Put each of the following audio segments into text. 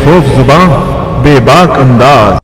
बेखौफ जुबान, बेबाक अंदाज।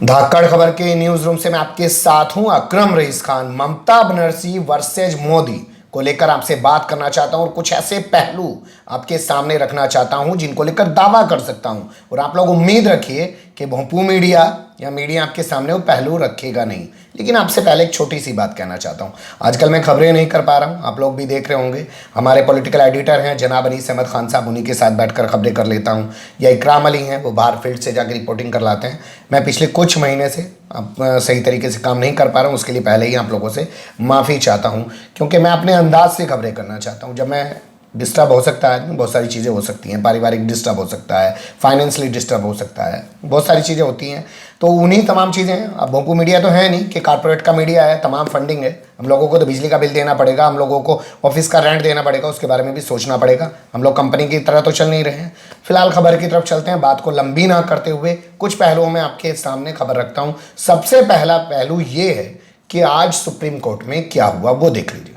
धाकड़ खबर के न्यूज रूम से मैं आपके साथ हूं अकरम रईस खान। ममता बनर्जी वर्सेज मोदी को लेकर आपसे बात करना चाहता हूं और कुछ ऐसे पहलू आपके सामने रखना चाहता हूं जिनको लेकर दावा कर सकता हूं, और आप लोग उम्मीद रखिए कि भोंपू मीडिया या मीडिया आपके सामने वो पहलू रखेगा नहीं। लेकिन आपसे पहले एक छोटी सी बात कहना चाहता हूं। आजकल मैं खबरें नहीं कर पा रहा हूं, आप लोग भी देख रहे होंगे। हमारे पॉलिटिकल एडिटर हैं जनाब अनीस अहमद खान साहब, उन्हीं के साथ बैठकर खबरें कर लेता हूं, या इकराम अली हैं, वो बाहर फील्ड से जाकर रिपोर्टिंग कर लाते हैं। मैं पिछले कुछ महीने से सही तरीके से काम नहीं कर पा रहा हूँ, उसके लिए पहले ही आप लोगों से माफ़ी चाहता हूँ, क्योंकि मैं अपने अंदाज से खबरें करना चाहता हूँ। जब मैं डिस्टर्ब हो सकता है, बहुत सारी चीज़ें हो सकती हैं, पारिवारिक डिस्टर्ब हो सकता है, फाइनेंशियली डिस्टर्ब हो सकता है, बहुत सारी चीज़ें होती हैं। तो उन्हीं तमाम चीज़ें हैं। अब भोंपू मीडिया तो है नहीं कि कॉर्पोरेट का मीडिया है, तमाम फंडिंग है। हम लोगों को तो बिजली का बिल देना पड़ेगा, हम लोगों को ऑफिस का रेंट देना पड़ेगा, उसके बारे में भी सोचना पड़ेगा। हम लोग कंपनी की तरह तो चल नहीं रहे हैं। फिलहाल खबर की तरफ चलते हैं। बात को लंबी ना करते हुए कुछ पहलुओं में आपके सामने खबर रखता हूँ। सबसे पहला पहलू ये है कि आज सुप्रीम कोर्ट में क्या हुआ वो देख लीजिए।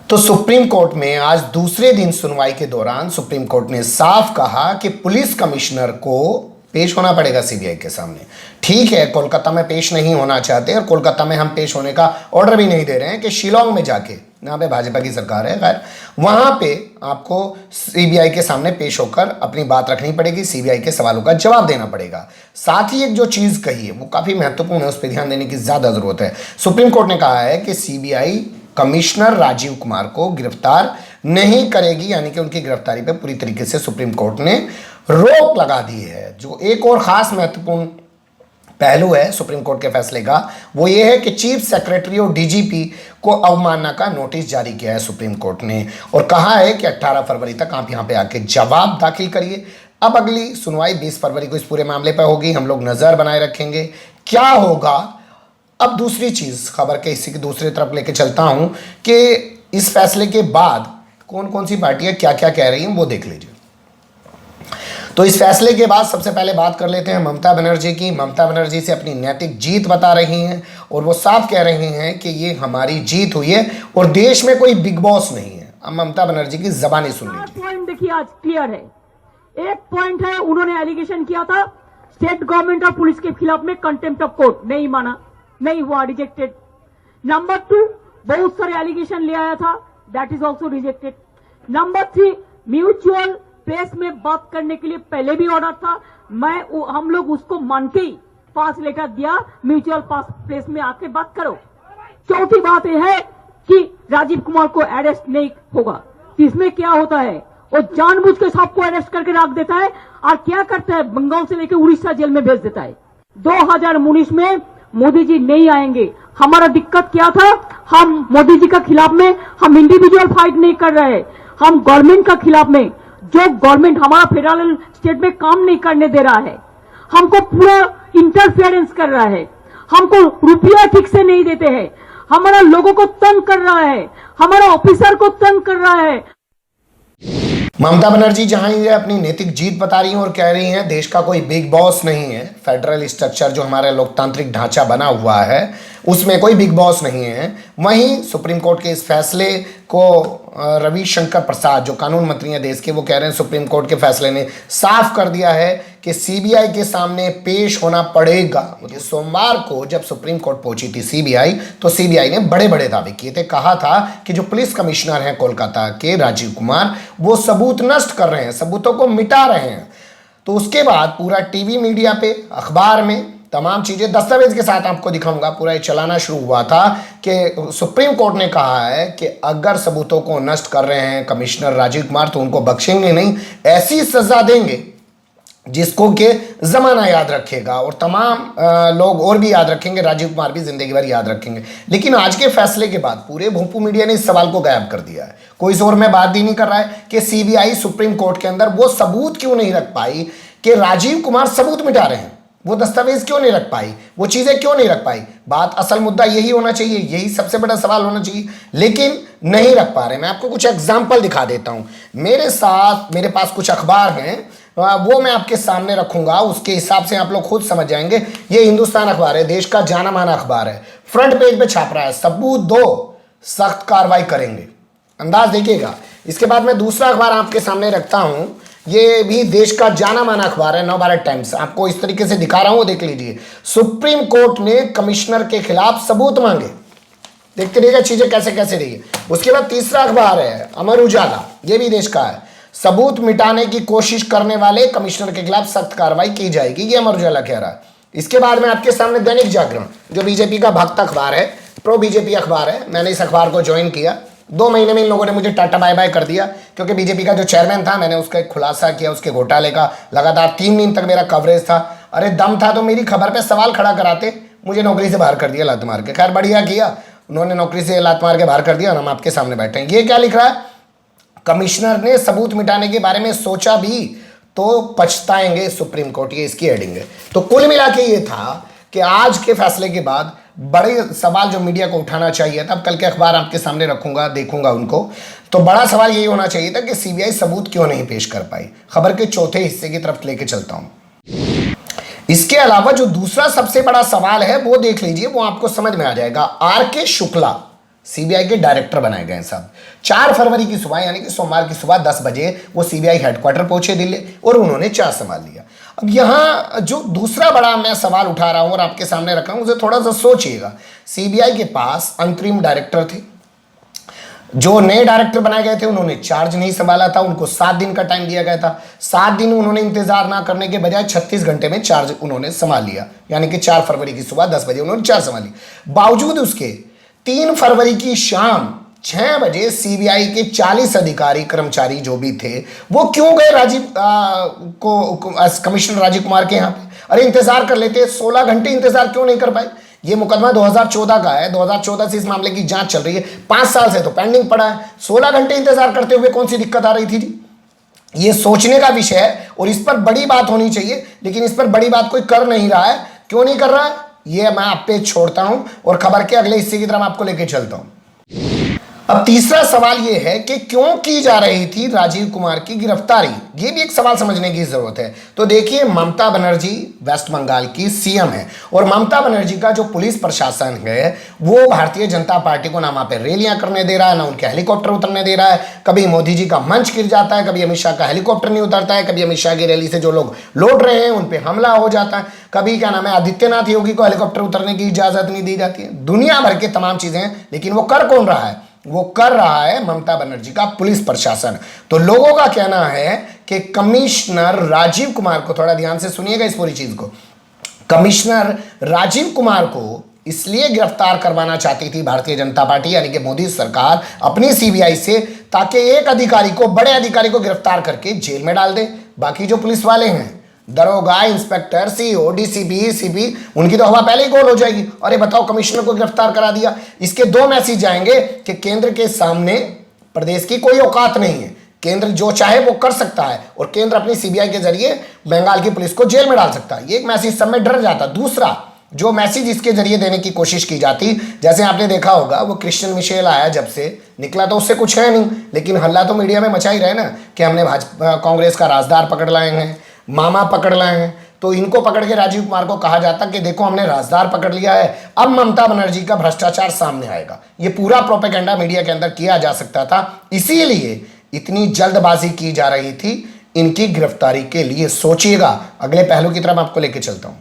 तो सुप्रीम कोर्ट में आज दूसरे दिन सुनवाई के दौरान सुप्रीम कोर्ट ने साफ कहा कि पुलिस कमिश्नर को पेश होना पड़ेगा सीबीआई के सामने। ठीक है, कोलकाता में पेश नहीं होना चाहते और कोलकाता में हम पेश होने का ऑर्डर भी नहीं दे रहे हैं कि शिलोंग में जाके, यहाँ पे भाजपा की सरकार है खैर, वहां पे आपको सीबीआई के सामने पेश होकर अपनी बात रखनी पड़ेगी, सीबीआई के सवालों का जवाब देना पड़ेगा। साथ ही एक जो चीज कही है वो काफी महत्वपूर्ण है, उस पर ध्यान देने की ज्यादा जरूरत है। सुप्रीम कोर्ट ने कहा है कि सीबीआई कमिश्नर राजीव कुमार को गिरफ्तार नहीं करेगी, यानी कि उनकी गिरफ्तारी पर पूरी तरीके से सुप्रीम कोर्ट ने रोक लगा दी है। जो एक और खास महत्वपूर्ण पहलू है सुप्रीम कोर्ट के फैसले का, वो ये है कि चीफ सेक्रेटरी और डीजीपी को अवमानना का नोटिस जारी किया है सुप्रीम कोर्ट ने, और कहा है कि 18 फरवरी तक आप यहां पे आके जवाब दाखिल करिए। अब अगली सुनवाई 20 फरवरी को इस पूरे मामले पर होगी। हम लोग नजर बनाए रखेंगे क्या होगा। अब दूसरी चीज, खबर के इसी की दूसरी तरफ लेके चलता हूं कि इस फैसले के बाद कौन कौन सी पार्टियां क्या क्या कह रही हैं वो देख लीजिए। तो इस फैसले के बाद सबसे पहले बात कर लेते हैं ममता बनर्जी की। ममता बनर्जी से अपनी नैतिक जीत बता रही हैं और वो साफ कह रही हैं कि ये हमारी जीत हुई है और देश में कोई बिग बॉस नहीं है। अब ममता बनर्जी की जबानी सुन लीजिए। पॉइंट देखिए, आज क्लियर है। एक पॉइंट है, उन्होंने एलिगेशन किया था स्टेट गवर्नमेंट और पुलिस के खिलाफ में कंटेम्प्ट ऑफ कोर्ट, नहीं माना, नहीं हुआ, रिजेक्टेड। नंबर 2, बहुत सारे एलिगेशन ले आया था, that is also rejected. Number 3, mutual press में बात करने के लिए पहले भी ऑर्डर था, हम लोग उसको मान के ही पास लेटर दिया, म्यूचुअल पास प्रेस में आके बात करो। चौथी बात यह है कि राजीव कुमार को अरेस्ट नहीं होगा। इसमें क्या होता है, वो जानबूझ के सबको अरेस्ट करके रख देता है और क्या करता है, बंगाल से लेकर उड़ीसा जेल में भेज देता है। 2019 में मोदी जी नहीं आएंगे। हमारा दिक्कत क्या था, हम मोदी जी का खिलाफ में हम इंडिविजुअल फाइट नहीं कर रहे, हम गवर्नमेंट का खिलाफ में, जो गवर्नमेंट हमारा फेडरल स्टेट में काम नहीं करने दे रहा है, हमको पूरा इंटरफेरेंस कर रहा है, हमको रुपया ठीक से नहीं देते हैं, हमारा लोगों को तंग कर रहा है, हमारा ऑफिसर को तंग कर रहा है। ममता बनर्जी जहां ये अपनी नैतिक जीत बता रही हैं और कह रही हैं देश का कोई बिग बॉस नहीं है, फेडरल स्ट्रक्चर जो हमारा लोकतांत्रिक ढांचा बना हुआ है उसमें कोई बिग बॉस नहीं है, वहीं सुप्रीम कोर्ट के इस फैसले को रविशंकर प्रसाद जो कानून मंत्री हैं देश के, वो कह रहे हैं सुप्रीम कोर्ट के फैसले ने साफ कर दिया है कि सीबीआई के सामने पेश होना पड़ेगा। सोमवार को जब सुप्रीम कोर्ट पहुंची थी सीबीआई, तो सीबीआई ने बड़े बड़े दावे किए थे। कहा था कि जो पुलिस कमिश्नर हैं कोलकाता के राजीव कुमार, वो सबूत नष्ट कर रहे हैं, सबूतों को मिटा रहे हैं। तो उसके बाद पूरा टीवी मीडिया पे, अखबार में तमाम चीजें दस्तावेज के साथ आपको दिखाऊंगा, पूरा ये चलाना शुरू हुआ था कि सुप्रीम कोर्ट ने कहा है कि अगर सबूतों को नष्ट कर रहे हैं कमिश्नर राजीव कुमार तो उनको बख्शेंगे नहीं, ऐसी सजा देंगे जिसको के जमाना याद रखेगा और तमाम लोग और भी याद रखेंगे, राजीव कुमार भी जिंदगी भर याद रखेंगे। लेकिन आज के फैसले के बाद पूरे भोंपू मीडिया ने इस सवाल को गायब कर दिया है। कोई जोर में बात ही नहीं कर रहा है कि सीबीआई सुप्रीम कोर्ट के अंदर वो सबूत क्यों नहीं रख पाई कि राजीव कुमार सबूत मिटा रहे हैं, वो दस्तावेज क्यों नहीं रख पाई, वो चीजें क्यों नहीं रख पाई। बात, असल मुद्दा यही होना चाहिए, यही सबसे बड़ा सवाल होना चाहिए, लेकिन नहीं रख पा रहे। मैं आपको कुछ एग्जाम्पल दिखा देता हूं। मेरे पास कुछ अखबार हैं, वो मैं आपके सामने रखूंगा, उसके हिसाब से आप लोग खुद समझ जाएंगे। ये हिंदुस्तान अखबार है, देश का जाना माना अखबार है, फ्रंट पेज पे छाप रहा है, सबूत दो, सख्त कार्रवाई करेंगे। अंदाज देखिएगा। इसके बाद मैं दूसरा अखबार आपके सामने रखता हूं, ये भी देश का जाना माना अखबार है, नवभारत टाइम्स। आपको इस तरीके से दिखा रहा हूं, देख लीजिए। सुप्रीम कोर्ट ने कमिश्नर के खिलाफ सबूत मांगे। देखते रहिएगा चीजें कैसे कैसे रही है। उसके बाद तीसरा अखबार है अमर उजाला, ये भी देश का है। सबूत मिटाने की कोशिश करने वाले कमिश्नर के खिलाफ सख्त कार्रवाई की जाएगी, ये अमर उजाला कह रहा है। इसके बाद में आपके सामने दैनिक जागरण, जो बीजेपी का भक्त अखबार है, प्रो बीजेपी अखबार है। मैंने इस अखबार को ज्वाइन किया, 2 महीने में इन लोगों ने मुझे टाटा बाय बाय कर दिया, क्योंकि बीजेपी का जो चेयरमैन था, मैंने उसका एक खुलासा किया, उसके घोटाले का। लगातार 3 दिन तक मेरा कवरेज था। अरे दम था तो मेरी खबर पे सवाल खड़ा कराते। मुझे नौकरी से बाहर कर दिया लात मार के। खैर बढ़िया किया, उन्होंने नौकरी से लात मार के बाहर कर दिया और हम आपके सामने बैठे हैं। ये क्या लिख रहा है, कमिश्नर ने सबूत मिटाने के बारे में सोचा भी तो पछताएंगे सुप्रीम कोर्ट, ये इसकी हेडिंग है। तो कुल मिला के ये था कि आज के फैसले के बाद बड़े सवाल जो मीडिया को उठाना चाहिए था, अब कल के अखबार आपके सामने रखूंगा, देखूंगा उनको। तो बड़ा सवाल यही होना चाहिए था कि सीबीआई सबूत क्यों नहीं पेश कर पाई। खबर के चौथे हिस्से की तरफ लेके चलता हूं। इसके अलावा जो दूसरा सबसे बड़ा सवाल है वो देख लीजिए, वो आपको समझ में आ जाएगा। आर.के. शुक्ला सीबीआई के डायरेक्टर बनाए गए साहब। 4 फरवरी की सुबह यानी कि सोमवार की सुबह 10 बजे वो सीबीआई हेडक्वार्टर पहुंचे दिल्ली और उन्होंने चार्ज संभाल लिया। अब यहां जो दूसरा बड़ा मैं सवाल उठा रहा हूं और आपके सामने रखा हूं, उसे थोड़ा सा सोचिएगा। सीबीआई के पास अंतरिम डायरेक्टर थे, जो नए डायरेक्टर बनाए गए थे उन्होंने चार्ज नहीं संभाला था। उनको 7 दिन का टाइम दिया गया था। 7 दिन उन्होंने इंतजार ना करने के बजाय 36 घंटे में चार्ज उन्होंने संभाल लिया, यानी कि 4 फरवरी की सुबह 10 बजे उन्होंने चार्ज संभाली। बावजूद उसके 3 फरवरी की शाम 6 बजे सीबीआई के 40 अधिकारी कर्मचारी जो भी थे वो क्यों गए कमिश्नर राजीव कुमार के यहाँ पे? अरे इंतजार कर लेते, 16 घंटे इंतजार क्यों नहीं कर पाए? ये मुकदमा 2014 का है, 2014 से इस मामले की जांच चल रही है, 5 साल से तो पेंडिंग पड़ा है। 16 घंटे इंतजार करते हुए कौन सी दिक्कत आ रही थी जी? ये सोचने का विषय है और इस पर बड़ी बात होनी चाहिए, लेकिन इस पर बड़ी बात कोई कर नहीं रहा है। क्यों नहीं कर रहा है ये मैं आप पे छोड़ता हूं और खबर के अगले हिस्से की तरफ आपको लेके चलता हूं। अब तीसरा सवाल यह है कि क्यों की जा रही थी राजीव कुमार की गिरफ्तारी, ये भी एक सवाल समझने की जरूरत है। तो देखिए, ममता बनर्जी वेस्ट बंगाल की सीएम है और ममता बनर्जी का जो पुलिस प्रशासन है वो भारतीय जनता पार्टी को ना वहां पर रैलियां करने दे रहा है, ना उनके हेलीकॉप्टर उतरने दे रहा है। कभी मोदी जी का मंच गिर जाता है, कभी अमित शाह का हेलीकॉप्टर नहीं उतरता है, कभी अमित शाह की रैली से जो लोग लौट रहे हैं उन पर हमला हो जाता है, कभी क्या नाम है आदित्यनाथ योगी को हेलीकॉप्टर उतरने की इजाजत नहीं दी जाती है। दुनिया भर के तमाम चीजें हैं, लेकिन वो कर कौन रहा है? वो कर रहा है ममता बनर्जी का पुलिस प्रशासन। तो लोगों का कहना है कि कमिश्नर राजीव कुमार को, थोड़ा ध्यान से सुनिएगा इस पूरी चीज को, कमिश्नर राजीव कुमार को इसलिए गिरफ्तार करवाना चाहती थी भारतीय जनता पार्टी यानी कि मोदी सरकार अपनी सीबीआई से, ताकि एक अधिकारी को, बड़े अधिकारी को गिरफ्तार करके जेल में डाल दे। बाकी जो पुलिस वाले हैं, दरोगा, इंस्पेक्टर, सीओ, डीसीपी, सीपी, उनकी तो हवा पहले ही गोल हो जाएगी। अरे बताओ, कमिश्नर को गिरफ्तार करा दिया। इसके 2 मैसेज आएंगे कि केंद्र के सामने प्रदेश की कोई औकात नहीं है, केंद्र जो चाहे वो कर सकता है और केंद्र अपनी सीबीआई के जरिए बंगाल की पुलिस को जेल में डाल सकता है। ये एक मैसेज सब में डर जाता। दूसरा जो मैसेज इसके जरिए देने की कोशिश की जाती, जैसे आपने देखा होगा वो क्रिश्चियन मिशेल आया, जब से निकला तो उससे कुछ है नहीं, लेकिन हल्ला तो मीडिया में मचा ही रहे ना कि हमने भाजपा कांग्रेस का राजदार पकड़ लाए हैं, मामा पकड़ लाए हैं। तो इनको पकड़ के राजीव कुमार को कहा जाता कि देखो हमने राजदार पकड़ लिया है, अब ममता बनर्जी का भ्रष्टाचार सामने आएगा। ये पूरा प्रोपेगेंडा मीडिया के अंदर किया जा सकता था, इसीलिए इतनी जल्दबाजी की जा रही थी इनकी गिरफ्तारी के लिए। सोचिएगा, अगले पहलू की तरफ आपको लेके चलता हूं।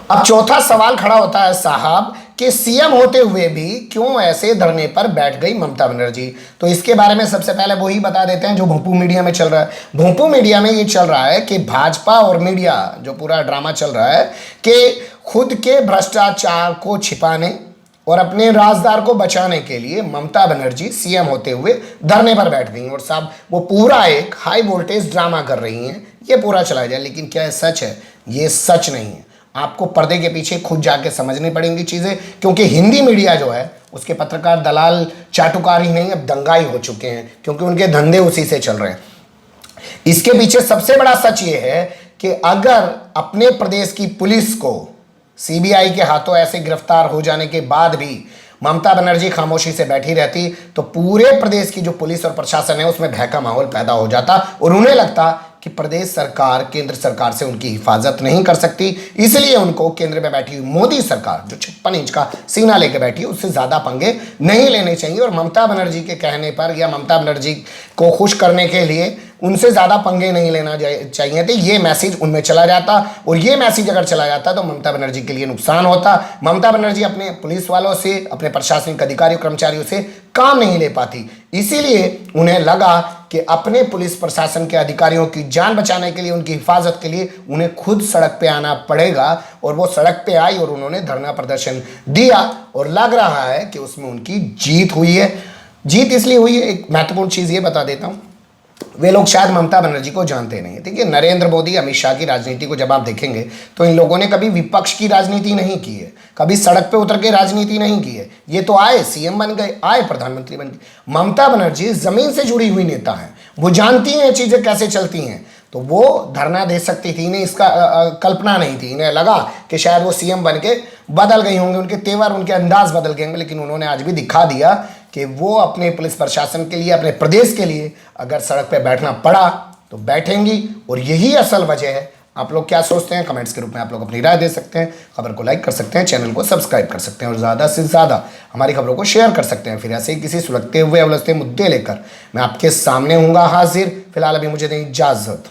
अब चौथा सवाल खड़ा होता है साहब कि सीएम होते हुए भी क्यों ऐसे धरने पर बैठ गई ममता बनर्जी। तो इसके बारे में सबसे पहले वही बता देते हैं जो भोंपू मीडिया में चल रहा है। भोंपू मीडिया में ये चल रहा है कि भाजपा और मीडिया जो पूरा ड्रामा चल रहा है कि खुद के भ्रष्टाचार को छिपाने और अपने राजदार को बचाने के लिए ममता बनर्जी सीएम होते हुए धरने पर बैठ गई और साहब वो पूरा एक हाई वोल्टेज ड्रामा कर रही हैं। ये पूरा चला जाए, लेकिन क्या सच है? ये सच नहीं है। आपको पर्दे के पीछे खुद जाके समझनी पड़ेंगी चीज़ें, क्योंकि हिंदी मीडिया जो है उसके पत्रकार दलाल चाटुकार ही नहीं, अब दंगाई हो चुके हैं, क्योंकि उनके धंधे उसी से चल रहे हैं। इसके पीछे सबसे बड़ा सच ये है कि अगर अपने प्रदेश की पुलिस को सीबीआई के हाथों ऐसे गिरफ्तार हो जाने के बाद भी ममता बनर्जी खामोशी से बैठी रहती तो पूरे प्रदेश की जो पुलिस और प्रशासन है उसमें भय का माहौल पैदा हो जाता और उन्हें लगता कि प्रदेश सरकार केंद्र सरकार से उनकी हिफाजत नहीं कर सकती, इसलिए उनको केंद्र में बैठी हुई मोदी सरकार जो 56 इंच का सीना लेकर बैठी है उससे ज़्यादा पंगे नहीं लेने चाहिए। और ममता बनर्जी के कहने पर या ममता बनर्जी को खुश करने के लिए उनसे ज़्यादा पंगे नहीं लेना चाहिए थे, ये मैसेज उनमें चला जाता। और ये मैसेज अगर चला जाता तो ममता बनर्जी के लिए नुकसान होता। ममता बनर्जी अपने पुलिस वालों से, अपने प्रशासनिक अधिकारियों कर्मचारियों से काम नहीं ले पाती। इसीलिए उन्हें लगा कि अपने पुलिस प्रशासन के अधिकारियों की जान बचाने के लिए, उनकी हिफाजत के लिए उन्हें खुद सड़क पे आना पड़ेगा। और वो सड़क पे आई और उन्होंने धरना प्रदर्शन दिया और लग रहा है कि उसमें उनकी जीत हुई है। जीत इसलिए हुई है, एक महत्वपूर्ण चीज़ ये बता देता हूँ, वे लोग शायद ममता बनर्जी को जानते नहीं। देखिए, नरेंद्र मोदी, अमित शाह की राजनीति को जब आप देखेंगे तो इन लोगों ने कभी विपक्ष की राजनीति नहीं की है, कभी सड़क पे उतर के राजनीति नहीं की है। ये तो आए सीएम बन गए, आए प्रधानमंत्री बन गए। ममता बनर्जी जमीन से जुड़ी हुई नेता हैं, वो जानती हैं ये चीज़ें कैसे चलती हैं। तो वो धरना दे सकती थी, इन्हें इसका कल्पना नहीं थी। इन्हें लगा कि शायद वो सीएम बन के बदल गई होंगे, उनके तेवर, उनके अंदाज बदल गए होंगे। लेकिन उन्होंने आज भी दिखा दिया कि वो अपने पुलिस प्रशासन के लिए, अपने प्रदेश के लिए अगर सड़क पे बैठना पड़ा तो बैठेंगी। और यही असल वजह है। आप लोग क्या सोचते हैं, कमेंट्स के रूप में आप लोग अपनी राय दे सकते हैं। खबर को लाइक कर सकते हैं, चैनल को सब्सक्राइब कर सकते हैं और ज़्यादा से ज़्यादा हमारी खबरों को शेयर कर सकते हैं। फिर ऐसे ही किसी सुलगते हुए उलझते मुद्दे लेकर मैं आपके सामने हूँगा हाजिर। फिलहाल अभी मुझे दें इजाज़त।